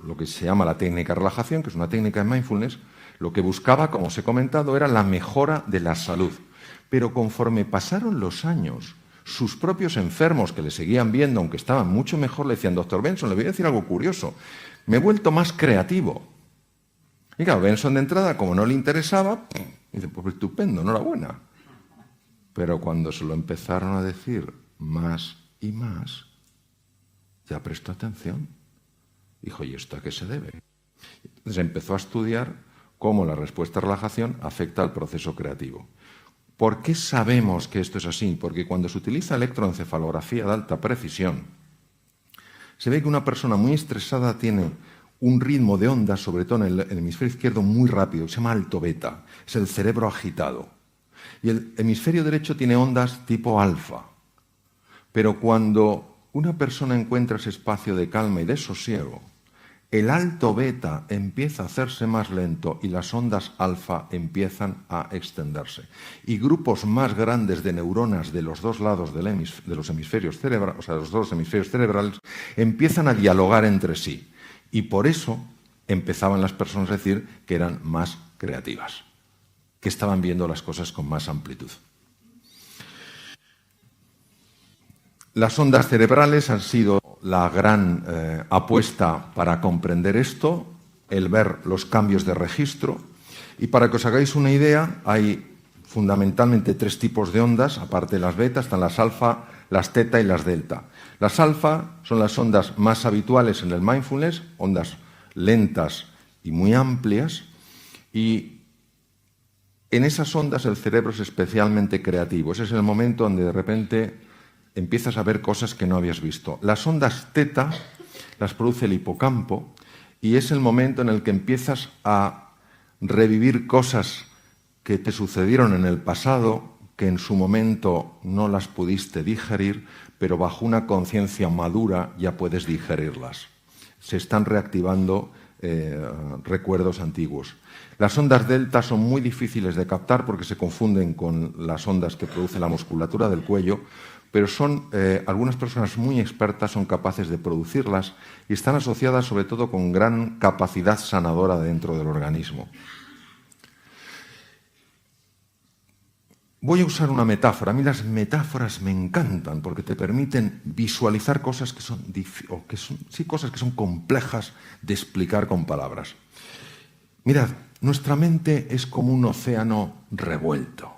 S1: lo que se llama la técnica de relajación, que es una técnica de mindfulness, lo que buscaba, como os he comentado, era la mejora de la salud. Pero conforme pasaron los años, sus propios enfermos que le seguían viendo, aunque estaban mucho mejor, le decían, doctor Benson, le voy a decir algo curioso, me he vuelto más creativo. Y claro, Benson de entrada, como no le interesaba, dice, pues estupendo, enhorabuena. Pero cuando se lo empezaron a decir más y más, ya prestó atención. Dijo, ¿y esto a qué se debe? Entonces empezó a estudiar cómo la respuesta a relajación afecta al proceso creativo. ¿Por qué sabemos que esto es así? Porque cuando se utiliza electroencefalografía de alta precisión, se ve que una persona muy estresada tiene un ritmo de ondas, sobre todo en el hemisferio izquierdo, muy rápido, se llama alto beta, es el cerebro agitado. Y el hemisferio derecho tiene ondas tipo alfa. Pero cuando una persona encuentra ese espacio de calma y de sosiego, el alto beta empieza a hacerse más lento y las ondas alfa empiezan a extenderse. Y grupos más grandes de neuronas de los dos lados de los hemisferios cerebrales, o sea, de los dos hemisferios cerebrales, empiezan a dialogar entre sí. Y por eso empezaban las personas a decir que eran más creativas, que estaban viendo las cosas con más amplitud. Las ondas cerebrales han sido la gran apuesta para comprender esto, el ver los cambios de registro. Y para que os hagáis una idea, hay fundamentalmente tres tipos de ondas, aparte de las beta, están las alfa, las teta y las delta. Las alfa son las ondas más habituales en el mindfulness, ondas lentas y muy amplias, y en esas ondas el cerebro es especialmente creativo. Ese es el momento donde de repente empiezas a ver cosas que no habías visto. Las ondas teta las produce el hipocampo y es el momento en el que empiezas a revivir cosas que te sucedieron en el pasado, que en su momento no las pudiste digerir, pero bajo una conciencia madura ya puedes digerirlas. Se están reactivando recuerdos antiguos. Las ondas delta son muy difíciles de captar porque se confunden con las ondas que produce la musculatura del cuello, pero algunas personas muy expertas son capaces de producirlas y están asociadas sobre todo con gran capacidad sanadora dentro del organismo. Voy a usar una metáfora. A mí las metáforas me encantan porque te permiten visualizar cosas cosas que son complejas de explicar con palabras. Mirad, nuestra mente es como un océano revuelto,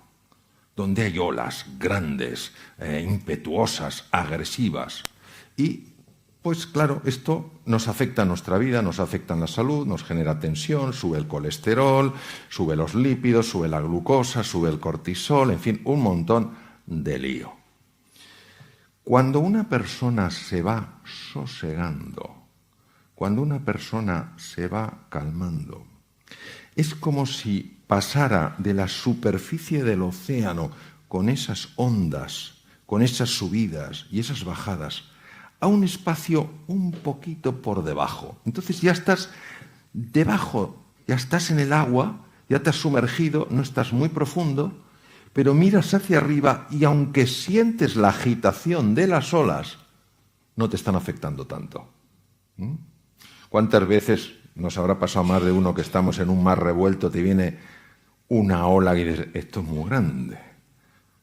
S1: donde hay olas grandes, impetuosas, agresivas. Y, pues claro, esto nos afecta a nuestra vida, nos afecta en la salud, nos genera tensión, sube el colesterol, sube los lípidos, sube la glucosa, sube el cortisol, en fin, un montón de lío. Cuando una persona se va sosegando, cuando una persona se va calmando, es como si pasara de la superficie del océano con esas ondas, con esas subidas y esas bajadas, a un espacio un poquito por debajo. Entonces ya estás debajo, ya estás en el agua, ya te has sumergido, no estás muy profundo, pero miras hacia arriba y aunque sientes la agitación de las olas, no te están afectando tanto. ¿Cuántas veces nos habrá pasado más de uno que estamos en un mar revuelto, te viene una ola y dices, esto es muy grande?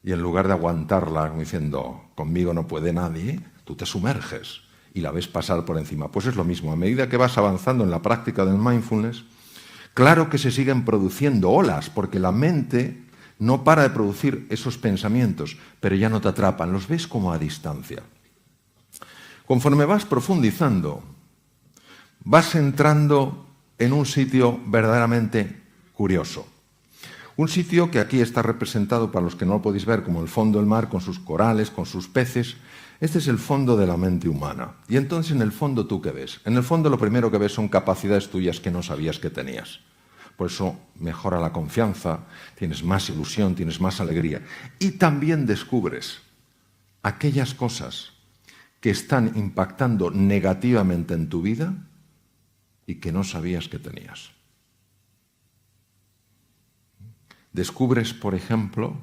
S1: Y en lugar de aguantarla como diciendo, conmigo no puede nadie, tú te sumerges y la ves pasar por encima. Pues es lo mismo, a medida que vas avanzando en la práctica del mindfulness, claro que se siguen produciendo olas, porque la mente no para de producir esos pensamientos, pero ya no te atrapan, los ves como a distancia. Conforme vas profundizando, vas entrando en un sitio verdaderamente curioso. Un sitio que aquí está representado, para los que no lo podéis ver, como el fondo del mar, con sus corales, con sus peces. Este es el fondo de la mente humana. Y entonces, en el fondo, ¿tú qué ves? En el fondo, lo primero que ves son capacidades tuyas que no sabías que tenías. Por eso mejora la confianza, tienes más ilusión, tienes más alegría. Y también descubres aquellas cosas que están impactando negativamente en tu vida y que no sabías que tenías. Descubres, por ejemplo,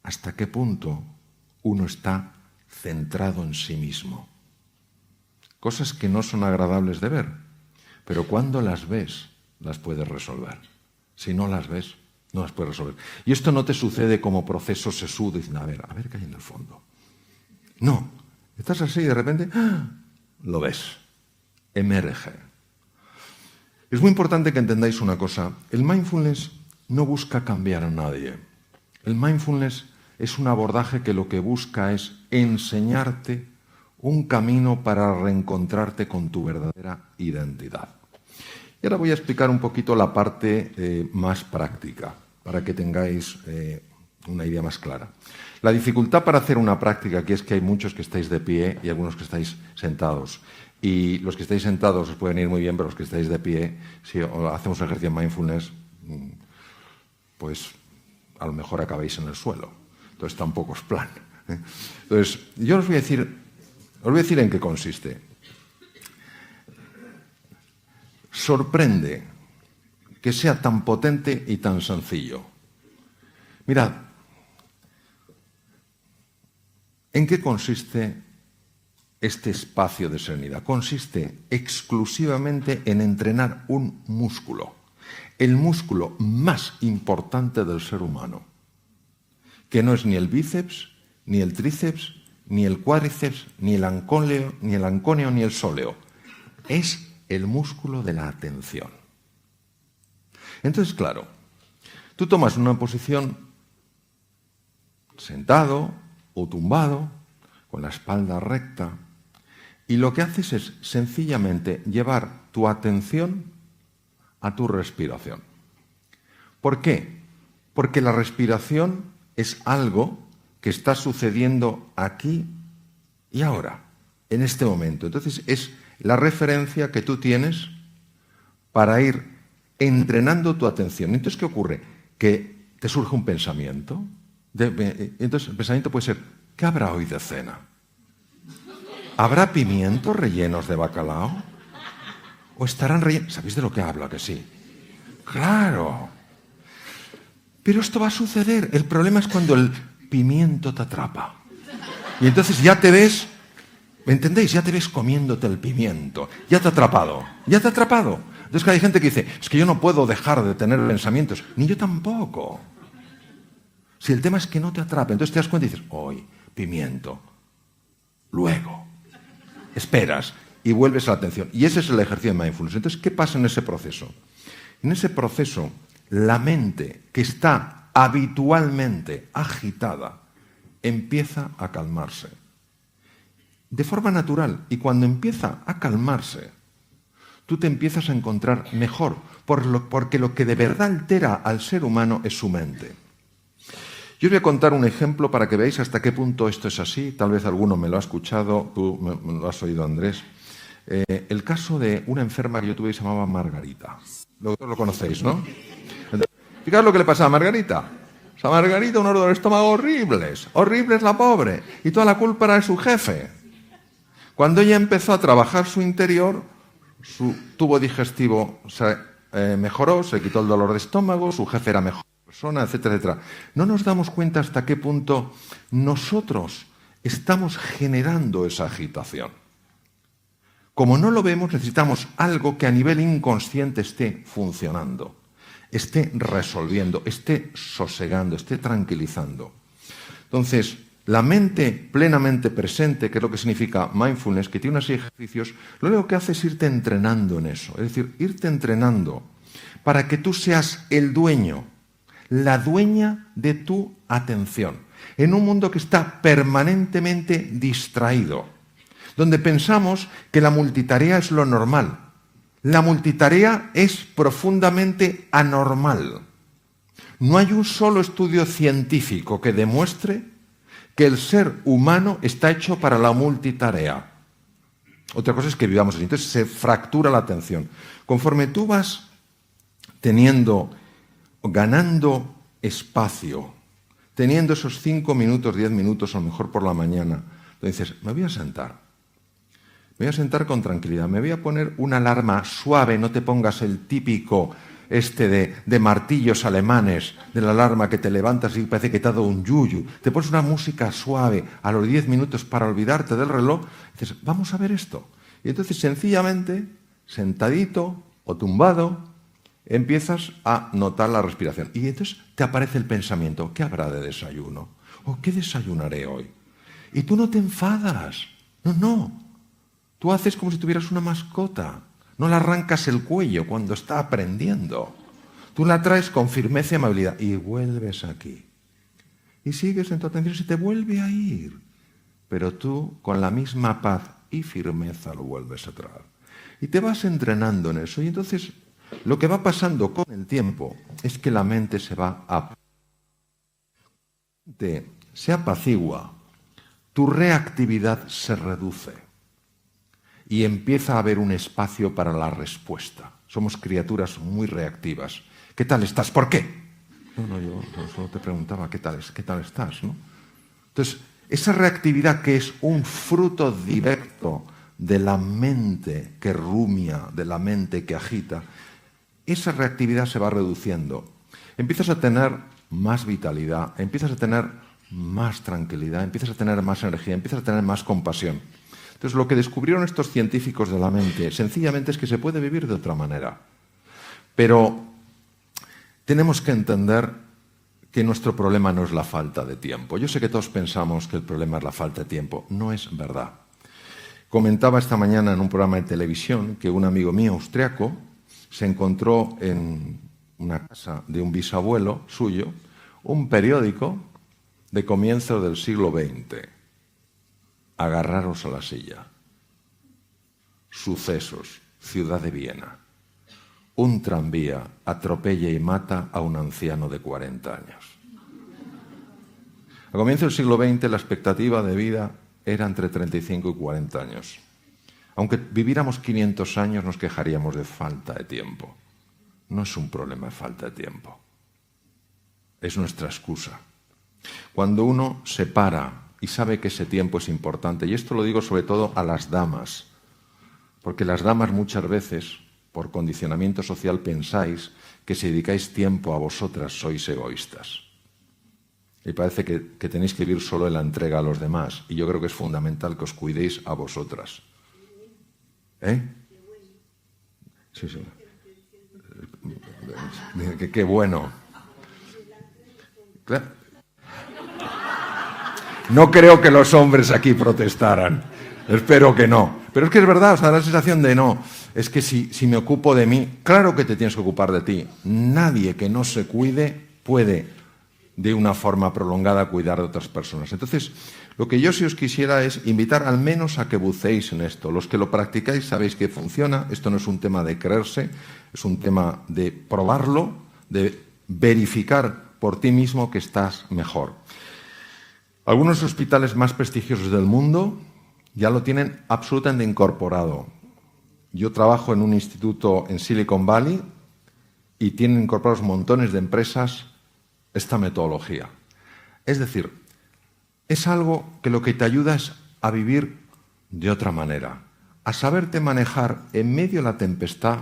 S1: hasta qué punto uno está centrado en sí mismo. Cosas que no son agradables de ver, pero cuando las ves, las puedes resolver. Si no las ves, no las puedes resolver. Y esto no te sucede como proceso sesudo, diciendo, a ver qué hay en el fondo. No, estás así y de repente lo ves, emerge. Es muy importante que entendáis una cosa. El mindfulness no busca cambiar a nadie. El mindfulness es un abordaje que lo que busca es enseñarte un camino para reencontrarte con tu verdadera identidad. Y ahora voy a explicar un poquito la parte más práctica, para que tengáis una idea más clara. La dificultad para hacer una práctica aquí es que hay muchos que estáis de pie y algunos que estáis sentados. Y los que estáis sentados os pueden ir muy bien, pero los que estáis de pie, si hacemos un ejercicio de mindfulness, pues a lo mejor acabáis en el suelo. Entonces tampoco es plan. Entonces, yo os voy a decir en qué consiste. Sorprende que sea tan potente y tan sencillo. Mirad, ¿en qué consiste este espacio de serenidad? Consiste exclusivamente en entrenar un músculo, el músculo más importante del ser humano, que no es ni el bíceps, ni el tríceps, ni el cuádriceps, ni el anconeo, ni el sóleo. Es el músculo de la atención. Entonces, claro, tú tomas una posición sentado o tumbado, con la espalda recta, y lo que haces es sencillamente llevar tu atención a tu respiración. ¿Por qué? Porque la respiración es algo que está sucediendo aquí y ahora, en este momento. Entonces, es la referencia que tú tienes para ir entrenando tu atención. Entonces, ¿qué ocurre? Que te surge un pensamiento. Entonces, el pensamiento puede ser, ¿qué habrá hoy de cena? ¿Habrá pimientos rellenos de bacalao? ¿O estarán rellenos? ¿Sabéis de lo que hablo? ¿A que sí? ¡Claro! Pero esto va a suceder. El problema es cuando el pimiento te atrapa. Y entonces ya te ves, ¿me entendéis? Ya te ves comiéndote el pimiento. Ya te ha atrapado. Ya te ha atrapado. Entonces hay gente que dice, es que yo no puedo dejar de tener pensamientos. Ni yo tampoco. Si el tema es que no te atrape, entonces te das cuenta y dices, hoy, pimiento. Luego, esperas y vuelves a la atención. Y ese es el ejercicio de mindfulness. Entonces, ¿qué pasa en ese proceso? En ese proceso, la mente que está habitualmente agitada empieza a calmarse. De forma natural. Y cuando empieza a calmarse, tú te empiezas a encontrar mejor, porque lo que de verdad altera al ser humano es su mente. Yo os voy a contar un ejemplo para que veáis hasta qué punto esto es así. Tal vez alguno me lo ha escuchado, tú me lo has oído, Andrés. El caso de una enferma que yo tuve que se llamaba Margarita. Lo conocéis, ¿no? Fijaos lo que le pasaba a Margarita. O sea, Margarita, un dolor de estómago horribles la pobre. Y toda la culpa era de su jefe. Cuando ella empezó a trabajar su interior, su tubo digestivo se mejoró, se quitó el dolor de estómago, su jefe era mejor persona, etcétera, etcétera. No nos damos cuenta hasta qué punto nosotros estamos generando esa agitación. Como no lo vemos, necesitamos algo que a nivel inconsciente esté funcionando, esté resolviendo, esté sosegando, esté tranquilizando. Entonces, La mente plenamente presente, que es lo que significa mindfulness, que tiene unos ejercicios, lo único que hace es irte entrenando en eso. Es decir, irte entrenando para que tú seas el dueño, la dueña de tu atención. En un mundo que está permanentemente distraído, donde pensamos que la multitarea es lo normal. La multitarea es profundamente anormal. No hay un solo estudio científico que demuestre que el ser humano está hecho para la multitarea. Otra cosa es que vivamos así. Entonces se fractura la atención. Conforme tú vas ganando espacio, teniendo esos 5 minutos, 10 minutos, a lo mejor por la mañana, donde dices, me voy a sentar con tranquilidad, me voy a poner una alarma suave, no te pongas el típico de martillos alemanes, de la alarma que te levantas y parece que te ha dado un yuyu. Te pones una música suave a los 10 minutos para olvidarte del reloj, y dices, vamos a ver esto. Y entonces sencillamente, sentadito o tumbado, empiezas a notar la respiración. Y entonces te aparece el pensamiento, ¿qué habrá de desayuno? ¿O qué desayunaré hoy? Y tú no te enfadas. No. Tú haces como si tuvieras una mascota. No le arrancas el cuello cuando está aprendiendo. Tú la traes con firmeza y amabilidad y vuelves aquí. Y sigues en tu atención y se te vuelve a ir. Pero tú, con la misma paz y firmeza, lo vuelves a traer. Y te vas entrenando en eso. Y entonces, lo que va pasando con el tiempo es que la mente se apacigua, tu reactividad se reduce. Y empieza a haber un espacio para la respuesta. Somos criaturas muy reactivas. ¿Qué tal estás? ¿Por qué? Yo solo te preguntaba, ¿qué tal estás? ¿No? Entonces, esa reactividad que es un fruto directo de la mente que rumia, de la mente que agita, esa reactividad se va reduciendo. Empiezas a tener más vitalidad, empiezas a tener más tranquilidad, empiezas a tener más energía, empiezas a tener más compasión. Entonces, lo que descubrieron estos científicos de la mente, sencillamente es que se puede vivir de otra manera. Pero tenemos que entender que nuestro problema no es la falta de tiempo. Yo sé que todos pensamos que el problema es la falta de tiempo. No es verdad. Comentaba esta mañana en un programa de televisión que un amigo mío austriaco se encontró en una casa de un bisabuelo suyo un periódico de comienzo del siglo XX. Agarraros a la silla. Sucesos, ciudad de Viena. Un tranvía atropella y mata a un anciano de 40 años. A comienzo del siglo XX la expectativa de vida era entre 35 y 40 años. Aunque viviéramos 500 años nos quejaríamos de falta de tiempo. No es un problema de falta de tiempo. Es nuestra excusa. Cuando uno se para y sabe que ese tiempo es importante, y esto lo digo sobre todo a las damas, porque las damas muchas veces, por condicionamiento social, pensáis que si dedicáis tiempo a vosotras sois egoístas. Y parece que tenéis que vivir solo en la entrega a los demás, y yo creo que es fundamental que os cuidéis a vosotras. Sí. Qué bueno. Claro. No creo que los hombres aquí protestaran. Espero que no. Pero es que es verdad, da la sensación de no. Es que si me ocupo de mí, claro que te tienes que ocupar de ti. Nadie que no se cuide puede, de una forma prolongada, cuidar de otras personas. Entonces, lo que yo sí os quisiera es invitar al menos a que buceéis en esto. Los que lo practicáis sabéis que funciona. Esto no es un tema de creerse, es un tema de probarlo, de verificar por ti mismo que estás mejor. Algunos hospitales más prestigiosos del mundo ya lo tienen absolutamente incorporado. Yo trabajo en un instituto en Silicon Valley y tienen incorporados montones de empresas esta metodología. Es decir, es algo que lo que te ayuda es a vivir de otra manera, a saberte manejar en medio de la tempestad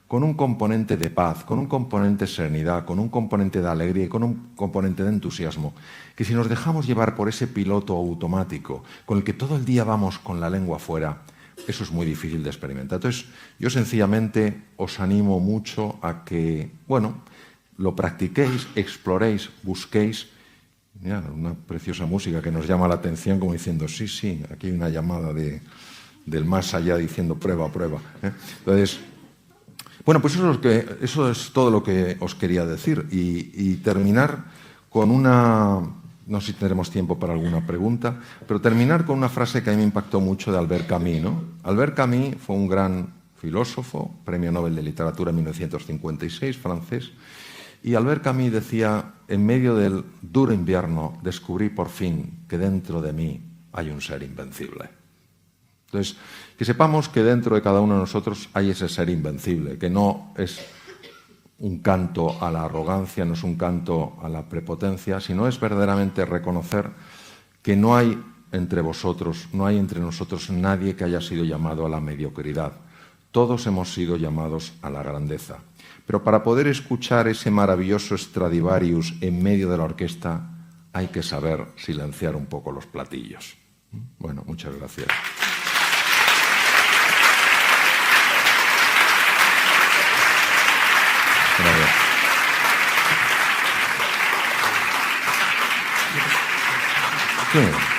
S1: con un componente de paz, con un componente de serenidad, con un componente de alegría y con un componente de entusiasmo, que si nos dejamos llevar por ese piloto automático con el que todo el día vamos con la lengua afuera, eso es muy difícil de experimentar. Entonces, yo sencillamente os animo mucho a que, lo practiquéis, exploréis, busquéis. Ya, una preciosa música que nos llama la atención como diciendo, sí, sí, aquí hay una llamada del más allá diciendo prueba, prueba. Entonces, bueno, pues eso es todo lo que os quería decir y terminar con una, no sé si tendremos tiempo para alguna pregunta, pero terminar con una frase que a mí me impactó mucho de Albert Camus, ¿no? Albert Camus fue un gran filósofo, premio Nobel de Literatura en 1956, francés, y Albert Camus decía, en medio del duro invierno descubrí por fin que dentro de mí hay un ser invencible. Entonces, que sepamos que dentro de cada uno de nosotros hay ese ser invencible, que no es un canto a la arrogancia, no es un canto a la prepotencia, sino es verdaderamente reconocer que no hay entre vosotros, no hay entre nosotros nadie que haya sido llamado a la mediocridad. Todos hemos sido llamados a la grandeza. Pero para poder escuchar ese maravilloso Stradivarius en medio de la orquesta hay que saber silenciar un poco los platillos. Bueno, muchas gracias. Gracias. Sí.